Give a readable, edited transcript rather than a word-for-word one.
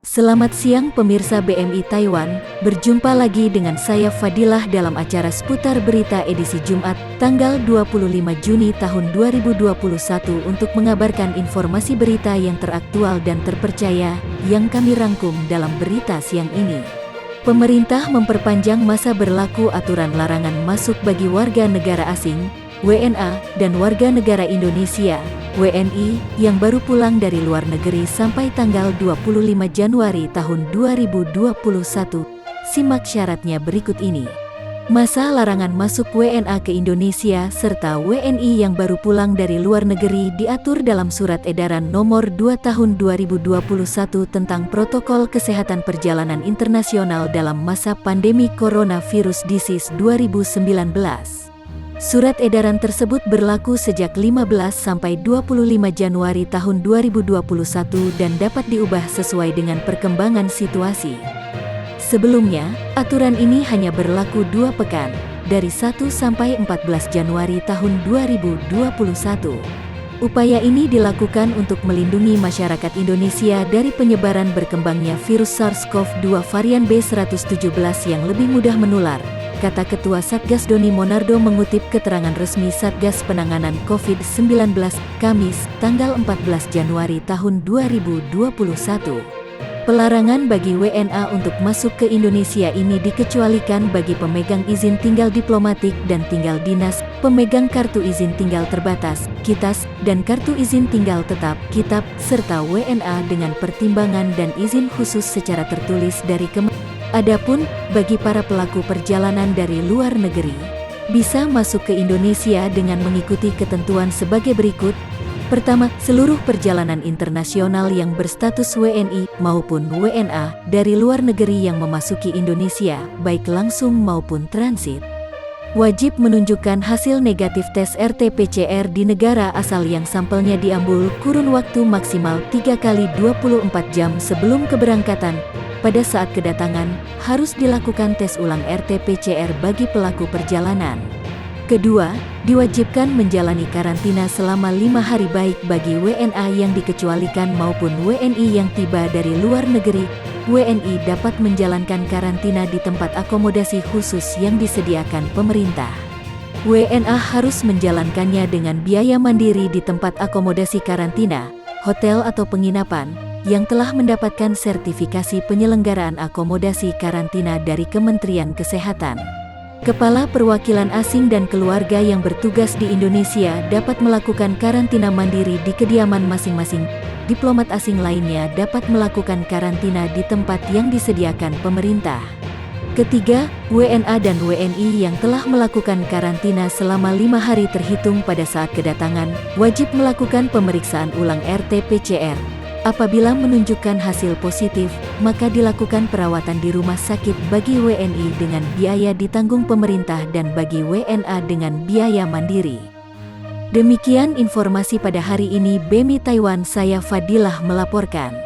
Selamat siang pemirsa BMI Taiwan, berjumpa lagi dengan saya Fadilah dalam acara seputar berita edisi Jumat, tanggal 25 Juni tahun 2021 untuk mengabarkan informasi berita yang teraktual dan terpercaya, yang kami rangkum dalam berita siang ini. Pemerintah memperpanjang masa berlaku aturan larangan masuk bagi warga negara asing, WNA, dan warga negara Indonesia, WNI, yang baru pulang dari luar negeri sampai tanggal 25 Januari tahun 2021. Simak syaratnya berikut ini. Masa larangan masuk WNA ke Indonesia serta WNI yang baru pulang dari luar negeri diatur dalam Surat Edaran Nomor 2 Tahun 2021 tentang Protokol Kesehatan Perjalanan Internasional dalam masa pandemi Coronavirus Disease 2019. Surat edaran tersebut berlaku sejak 15 sampai 25 Januari tahun 2021 dan dapat diubah sesuai dengan perkembangan situasi. Sebelumnya, aturan ini hanya berlaku 2 pekan, dari 1 sampai 14 Januari tahun 2021. Upaya ini dilakukan untuk melindungi masyarakat Indonesia dari penyebaran berkembangnya virus SARS-CoV-2 varian B117 yang lebih mudah menular, kata Ketua Satgas Doni Monardo mengutip keterangan resmi Satgas Penanganan COVID-19, Kamis, tanggal 14 Januari tahun 2021. Pelarangan bagi WNA untuk masuk ke Indonesia ini dikecualikan bagi pemegang izin tinggal diplomatik dan tinggal dinas, pemegang kartu izin tinggal terbatas, KITAS, dan kartu izin tinggal tetap, KITAP, serta WNA dengan pertimbangan dan izin khusus secara tertulis dari Kementerian. Adapun, bagi para pelaku perjalanan dari luar negeri, bisa masuk ke Indonesia dengan mengikuti ketentuan sebagai berikut. Pertama, seluruh perjalanan internasional yang berstatus WNI maupun WNA dari luar negeri yang memasuki Indonesia, baik langsung maupun transit, wajib menunjukkan hasil negatif tes RT-PCR di negara asal yang sampelnya diambil kurun waktu maksimal 3 kali 24 jam sebelum keberangkatan. Pada saat kedatangan, harus dilakukan tes ulang RT-PCR bagi pelaku perjalanan. Kedua, diwajibkan menjalani karantina selama 5 hari baik bagi WNA yang dikecualikan maupun WNI yang tiba dari luar negeri. WNI dapat menjalankan karantina di tempat akomodasi khusus yang disediakan pemerintah. WNA harus menjalankannya dengan biaya mandiri di tempat akomodasi karantina, hotel atau penginapan, yang telah mendapatkan sertifikasi penyelenggaraan akomodasi karantina dari Kementerian Kesehatan. Kepala perwakilan asing dan keluarga yang bertugas di Indonesia dapat melakukan karantina mandiri di kediaman masing-masing. Diplomat asing lainnya dapat melakukan karantina di tempat yang disediakan pemerintah. Ketiga, WNA dan WNI yang telah melakukan karantina selama 5 hari terhitung pada saat kedatangan, wajib melakukan pemeriksaan ulang RT-PCR. Apabila menunjukkan hasil positif, maka dilakukan perawatan di rumah sakit bagi WNI dengan biaya ditanggung pemerintah dan bagi WNA dengan biaya mandiri. Demikian informasi pada hari ini BMI Taiwan, saya Fadilah melaporkan.